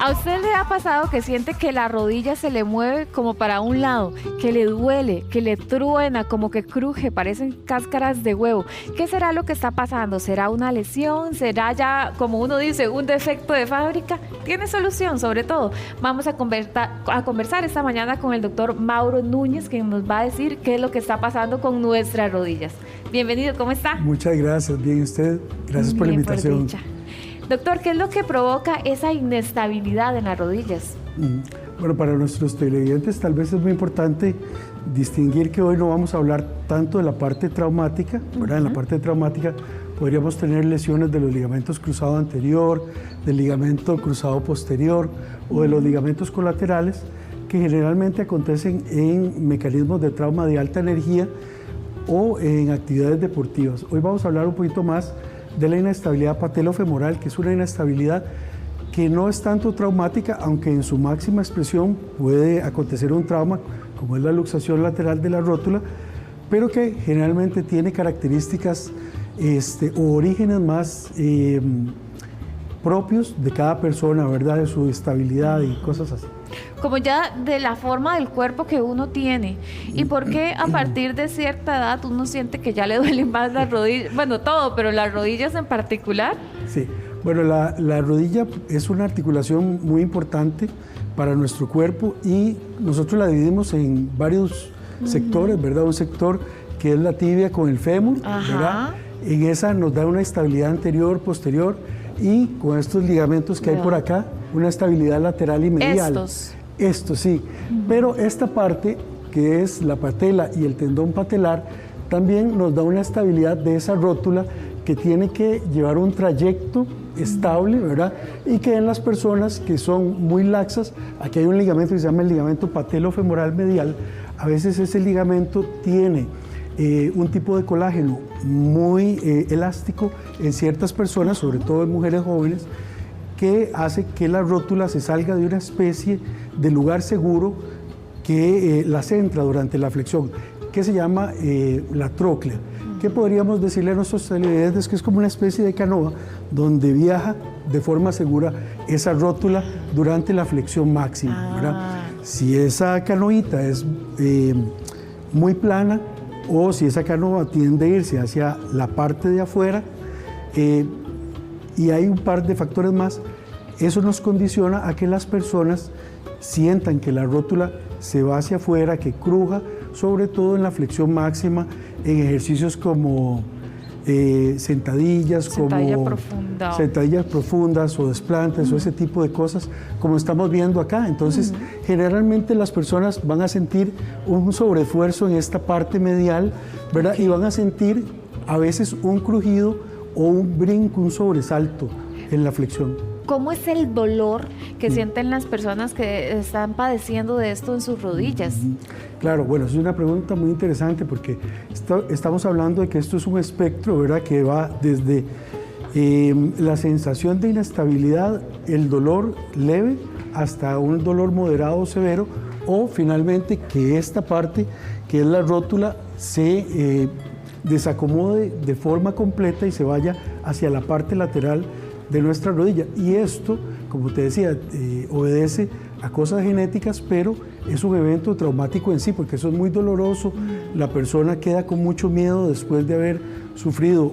¿A usted le ha pasado que siente que la rodilla se le mueve como para un lado, que le duele, que le truena, como que cruje, parecen cáscaras de huevo? ¿Qué será lo que está pasando? ¿Será una lesión? ¿Será ya, como uno dice, un defecto de fábrica? ¿Tiene solución? Sobre todo, vamos a conversar esta mañana con el doctor Mauro Núñez, quien nos va a decir qué es lo que está pasando con nuestras rodillas. Bienvenido, ¿cómo está? Muchas gracias, bien usted. Gracias por la invitación. Doctor, ¿qué es lo que provoca esa inestabilidad en las rodillas? Bueno, para nuestros televidentes tal vez es muy importante distinguir que hoy no vamos a hablar tanto de la parte traumática, ¿verdad? En la parte traumática podríamos tener lesiones de los ligamentos cruzado anterior, del ligamento cruzado posterior o de los ligamentos colaterales, que generalmente acontecen en mecanismos de trauma de alta energía o en actividades deportivas. Hoy vamos a hablar un poquito más de la inestabilidad patelofemoral, que es una inestabilidad que no es tanto traumática, aunque en su máxima expresión puede acontecer un trauma, como es la luxación lateral de la rótula, pero que generalmente tiene características o orígenes más propios de cada persona, ¿verdad? De su estabilidad y cosas así. Como ya de la forma del cuerpo que uno tiene. ¿Y por qué a partir de cierta edad uno siente que ya le duelen más las rodillas? Bueno, todo, pero las rodillas en particular. Sí, bueno, la rodilla es una articulación muy importante para nuestro cuerpo y nosotros la dividimos en varios sectores, ¿verdad? Un sector que es la tibia con el fémur, ¿verdad? En esa nos da una estabilidad anterior, posterior y con estos ligamentos que hay por acá, una estabilidad lateral y medial. Estos sí, pero esta parte que es la patela y el tendón patelar también nos da una estabilidad de esa rótula que tiene que llevar un trayecto estable, ¿verdad? Y que en las personas que son muy laxas, aquí hay un ligamento que se llama el ligamento patelofemoral medial, a veces ese ligamento tiene un tipo de colágeno muy elástico en ciertas personas, sobre todo en mujeres jóvenes, que hace que la rótula se salga de una especie de lugar seguro que la centra durante la flexión, que se llama la tróclea, que podríamos decirle a nuestros televidentes que es como una especie de canoa donde viaja de forma segura esa rótula durante la flexión máxima, ¿verdad? Si esa canoita es muy plana o si esa canoa tiende a irse hacia la parte de afuera, y hay un par de factores más, eso nos condiciona a que las personas sientan que la rótula se va hacia afuera, que cruja, sobre todo en la flexión máxima, en ejercicios como sentadillas profundas o desplantes o ese tipo de cosas, como estamos viendo acá. Entonces, generalmente las personas van a sentir un sobreesfuerzo en esta parte medial, ¿verdad? Y van a sentir a veces un crujido o un brinco, un sobresalto en la flexión. ¿Cómo es el dolor que sienten las personas que están padeciendo de esto en sus rodillas? Claro, bueno, es una pregunta muy interesante porque estamos hablando de que esto es un espectro, ¿verdad? Que va desde la sensación de inestabilidad, el dolor leve, hasta un dolor moderado o severo, o finalmente que esta parte, que es la rótula, se desacomode de forma completa y se vaya hacia la parte lateral de nuestra rodilla. Y esto, como te decía, obedece a cosas genéticas, pero es un evento traumático en sí, porque eso es muy doloroso. La persona queda con mucho miedo después de haber sufrido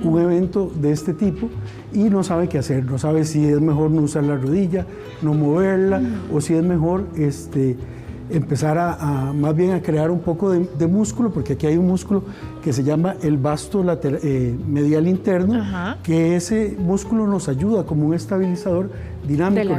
un evento de este tipo y no sabe qué hacer, no sabe si es mejor no usar la rodilla, no moverla, o si es mejor empezar más bien a crear un poco de músculo, porque aquí hay un músculo que se llama el vasto medial interno, que ese músculo nos ayuda como un estabilizador dinámico.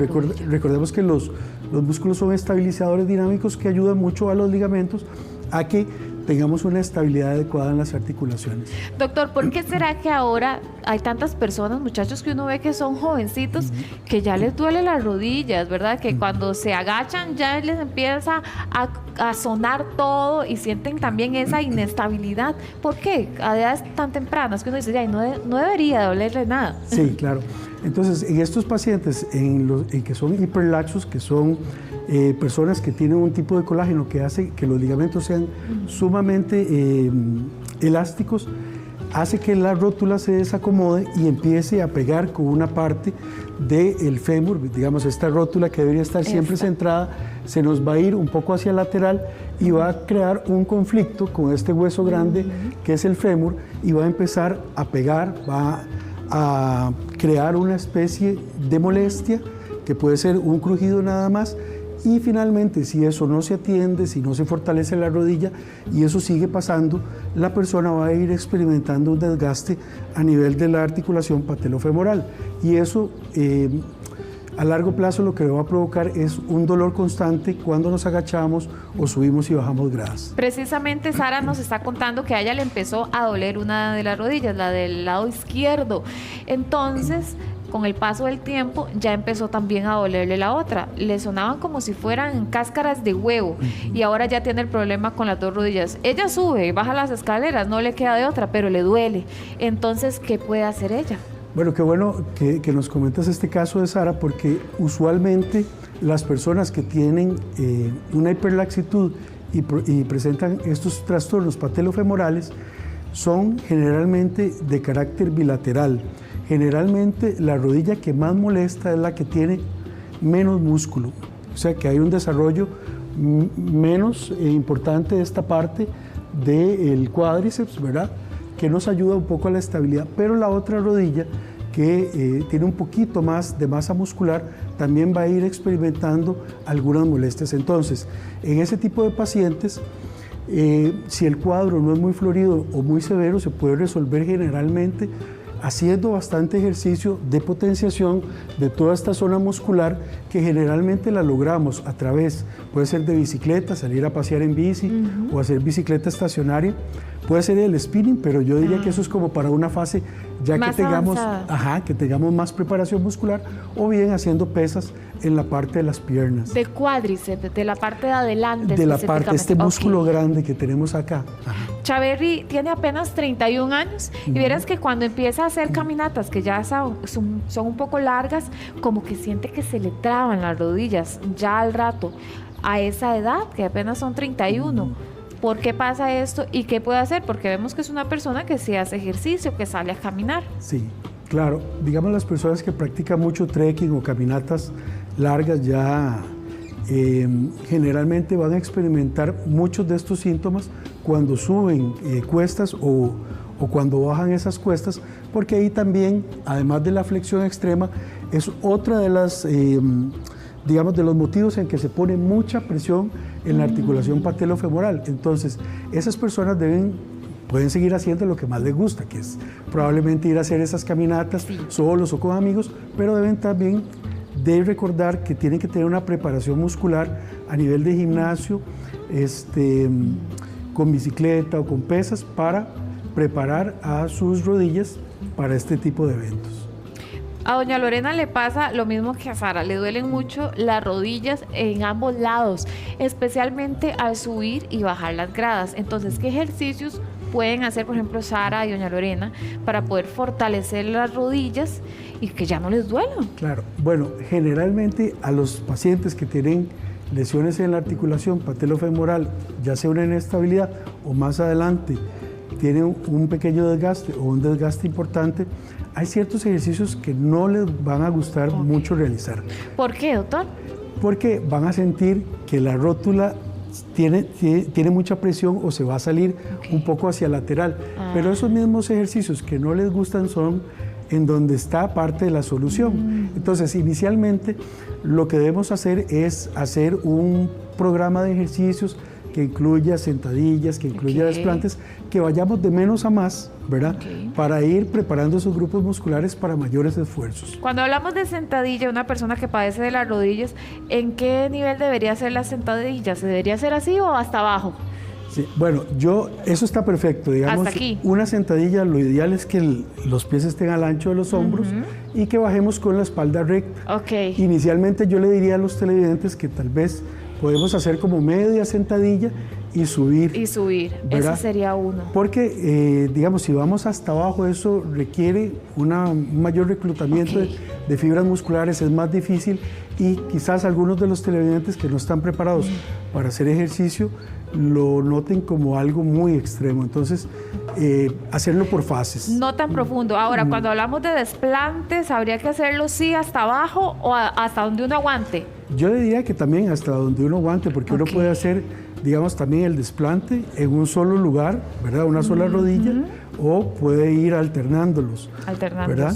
Recordemos que los músculos son estabilizadores dinámicos que ayudan mucho a los ligamentos a que tengamos una estabilidad adecuada en las articulaciones. Doctor, ¿por qué será que ahora hay tantas personas, muchachos que uno ve que son jovencitos, que ya les duele las rodillas, ¿verdad? Que cuando se agachan ya les empieza a sonar todo y sienten también esa inestabilidad. ¿Por qué? A edades tan tempranas que uno dice, no debería dolerle nada. Sí, claro. Entonces, en estos pacientes en que son hiperlaxos, que son personas que tienen un tipo de colágeno que hace que los ligamentos sean sumamente elásticos, hace que la rótula se desacomode y empiece a pegar con una parte del fémur, digamos esta rótula que debería estar siempre centrada, se nos va a ir un poco hacia lateral y va a crear un conflicto con este hueso grande que es el fémur y va a empezar a pegar, va a crear una especie de molestia que puede ser un crujido nada más. Y finalmente, si eso no se atiende, si no se fortalece la rodilla y eso sigue pasando, la persona va a ir experimentando un desgaste a nivel de la articulación patelofemoral. Y eso, a largo plazo, lo que va a provocar es un dolor constante cuando nos agachamos o subimos y bajamos gradas. Precisamente Sara nos está contando que a ella le empezó a doler una de las rodillas, la del lado izquierdo. Entonces, con el paso del tiempo ya empezó también a dolerle la otra. Le sonaban como si fueran cáscaras de huevo y ahora ya tiene el problema con las dos rodillas. Ella sube y baja las escaleras, no le queda de otra, pero le duele. Entonces, ¿qué puede hacer ella? Bueno, qué bueno que nos comentas este caso de Sara, porque usualmente las personas que tienen una hiperlaxitud y presentan estos trastornos patelofemorales son generalmente de carácter bilateral. Generalmente la rodilla que más molesta es la que tiene menos músculo, o sea que hay un desarrollo menos importante de esta parte del cuádriceps, ¿verdad? Que nos ayuda un poco a la estabilidad, pero la otra rodilla que tiene un poquito más de masa muscular también va a ir experimentando algunas molestias. Entonces, en ese tipo de pacientes, si el cuadro no es muy florido o muy severo, se puede resolver generalmente haciendo bastante ejercicio de potenciación de toda esta zona muscular que generalmente la logramos a través, puede ser de bicicleta, salir a pasear en bici o hacer bicicleta estacionaria, puede ser el spinning, pero yo diría que eso es como para una fase ya más que tengamos más preparación muscular, o bien haciendo pesas en la parte de las piernas. De cuádriceps, de la parte de adelante. De la parte, este músculo grande que tenemos acá. Chaverri tiene apenas 31 años y verás que cuando empieza a hacer caminatas que ya son un poco largas, como que siente que se le traban las rodillas ya al rato, a esa edad, que apenas son 31. ¿Por qué pasa esto y qué puede hacer? Porque vemos que es una persona que sí hace ejercicio, que sale a caminar. Sí, claro. Digamos, las personas que practican mucho trekking o caminatas largas ya generalmente van a experimentar muchos de estos síntomas cuando suben cuestas o cuando bajan esas cuestas, porque ahí también, además de la flexión extrema, es otra de las, digamos, de los motivos en que se pone mucha presión en la articulación patelofemoral. Entonces, esas personas pueden seguir haciendo lo que más les gusta, que es probablemente ir a hacer esas caminatas solos o con amigos, pero deben también de recordar que tienen que tener una preparación muscular a nivel de gimnasio, con bicicleta o con pesas, para preparar a sus rodillas para este tipo de eventos. A doña Lorena le pasa lo mismo que a Sara, le duelen mucho las rodillas en ambos lados, especialmente al subir y bajar las gradas. Entonces, ¿qué ejercicios pueden hacer, por ejemplo, Sara y doña Lorena para poder fortalecer las rodillas y que ya no les duelan? Claro, bueno, generalmente a los pacientes que tienen lesiones en la articulación patelofemoral, ya sea una inestabilidad o más adelante tienen un pequeño desgaste o un desgaste importante, hay ciertos ejercicios que no les van a gustar mucho realizar. ¿Por qué, doctor? Porque van a sentir que la rótula tiene mucha presión o se va a salir un poco hacia lateral. Pero esos mismos ejercicios que no les gustan son en donde está parte de la solución. Entonces, inicialmente, lo que debemos hacer es hacer un programa de ejercicios que incluya sentadillas, que incluya desplantes, que vayamos de menos a más, ¿verdad? Para ir preparando esos grupos musculares para mayores esfuerzos. Cuando hablamos de sentadilla, una persona que padece de las rodillas, ¿en qué nivel debería ser la sentadilla? ¿Se debería hacer así o hasta abajo? Sí, bueno, eso está perfecto, digamos. Hasta aquí. Una sentadilla, lo ideal es que los pies estén al ancho de los hombros y que bajemos con la espalda recta. Inicialmente yo le diría a los televidentes que tal vez podemos hacer como media sentadilla y subir. Y subir, ¿verdad? ese sería uno. Porque, digamos, si vamos hasta abajo, eso requiere un mayor reclutamiento de fibras musculares, es más difícil y quizás algunos de los televidentes que no están preparados para hacer ejercicio lo noten como algo muy extremo. Entonces, hacerlo por fases. No tan profundo. Ahora, cuando hablamos de desplantes, ¿habría que hacerlo sí hasta abajo o hasta donde uno aguante? Yo diría que también hasta donde uno aguante, porque uno puede hacer, digamos, también el desplante en un solo lugar, ¿verdad? Una sola rodilla, o puede ir alternándolos. ¿Verdad?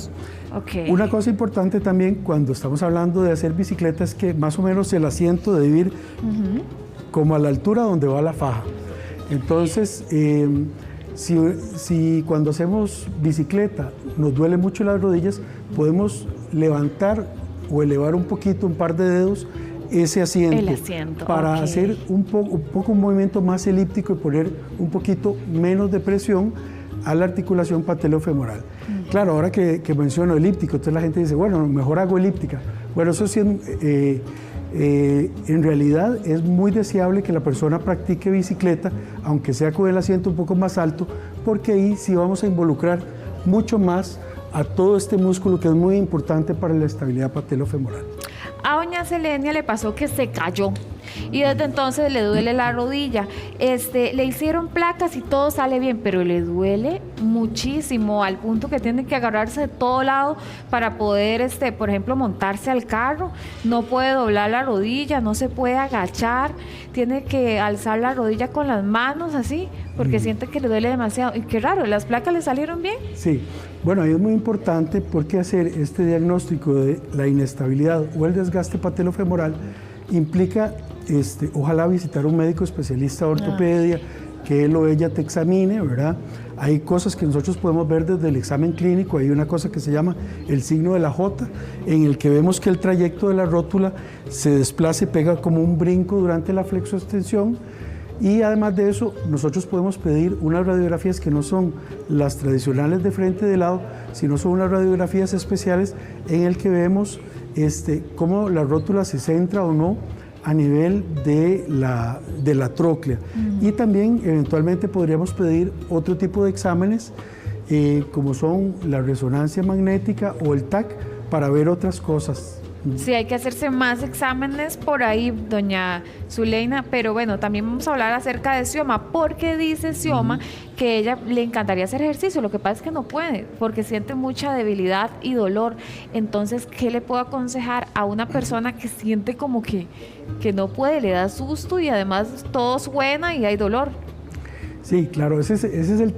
Okay. Una cosa importante también cuando estamos hablando de hacer bicicleta es que más o menos el asiento debe ir como a la altura donde va la faja. Entonces, si cuando hacemos bicicleta nos duele mucho las rodillas, podemos levantar o elevar un poquito, un par de dedos, ese asiento. El asiento, para hacer un poco un movimiento más elíptico y poner un poquito menos de presión a la articulación patelofemoral. Claro, ahora que menciono elíptico, entonces la gente dice, bueno, mejor hago elíptica. Bueno, eso sí, en realidad es muy deseable que la persona practique bicicleta, aunque sea con el asiento un poco más alto, porque ahí sí vamos a involucrar mucho más a todo este músculo que es muy importante para la estabilidad patelofemoral. A doña Selenia le pasó que se cayó y desde entonces le duele la rodilla. Le hicieron placas y todo sale bien, pero le duele muchísimo al punto que tiene que agarrarse de todo lado para poder, por ejemplo, montarse al carro. No puede doblar la rodilla, no se puede agachar, tiene que alzar la rodilla con las manos así, porque siente que le duele demasiado. Y qué raro, ¿las placas le salieron bien? Sí, bueno, ahí es muy importante porque hacer este diagnóstico de la inestabilidad o el desgaste patelofemoral implica, ojalá visitar un médico especialista de ortopedia, que él o ella te examine, ¿verdad? Hay cosas que nosotros podemos ver desde el examen clínico, hay una cosa que se llama el signo de la J, en el que vemos que el trayecto de la rótula se desplaza y pega como un brinco durante la flexoextensión. Y además de eso, nosotros podemos pedir unas radiografías que no son las tradicionales de frente y de lado, sino son unas radiografías especiales en el que vemos cómo la rótula se centra o no a nivel de la tróclea. Y también eventualmente podríamos pedir otro tipo de exámenes, como son la resonancia magnética o el TAC, para ver otras cosas. Sí, hay que hacerse más exámenes por ahí, doña Zuleina, pero bueno, también vamos a hablar acerca de Xioma, porque dice Xioma que ella le encantaría hacer ejercicio, lo que pasa es que no puede, porque siente mucha debilidad y dolor. Entonces, ¿qué le puedo aconsejar a una persona que siente como que no puede, le da susto y además todo suena y hay dolor? Sí, claro, ese es el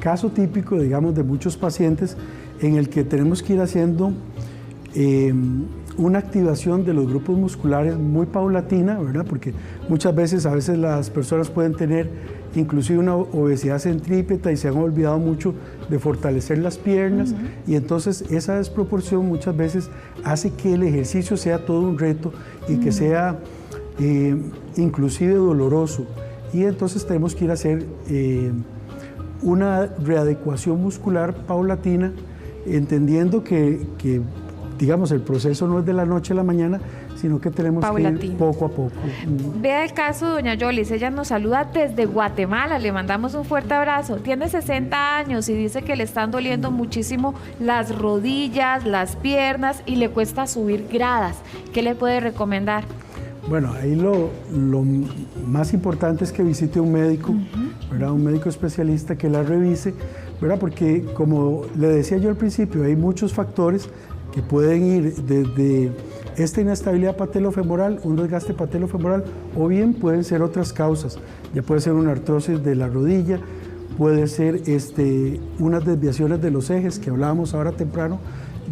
caso típico, digamos, de muchos pacientes en el que tenemos que ir haciendo una activación de los grupos musculares muy paulatina, ¿verdad? Porque muchas veces, a veces las personas pueden tener inclusive una obesidad centrípeta y se han olvidado mucho de fortalecer las piernas, y entonces esa desproporción muchas veces hace que el ejercicio sea todo un reto y que sea inclusive doloroso, y entonces tenemos que ir a hacer una readecuación muscular paulatina, entendiendo que digamos, el proceso no es de la noche a la mañana, sino que tenemos que ir poco a poco. Vea el caso de doña Yolis, ella nos saluda desde Guatemala, le mandamos un fuerte abrazo. Tiene 60 años y dice que le están doliendo muchísimo las rodillas, las piernas y le cuesta subir gradas. ¿Qué le puede recomendar? Bueno, ahí lo más importante es que visite un médico, ¿verdad? Un médico especialista que la revise, ¿verdad? Porque como le decía yo al principio, hay muchos factores que pueden ir desde esta inestabilidad patelofemoral, un desgaste patelofemoral, o bien pueden ser otras causas. Ya puede ser una artrosis de la rodilla, puede ser unas desviaciones de los ejes que hablábamos ahora temprano,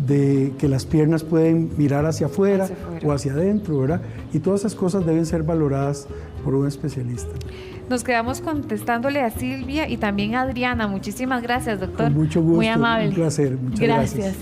de que las piernas pueden mirar hacia afuera o hacia adentro, ¿verdad? Y todas esas cosas deben ser valoradas por un especialista. Nos quedamos contestándole a Silvia y también a Adriana. Muchísimas gracias, doctor. Con mucho gusto. Muy amable. Un placer. Muchas gracias.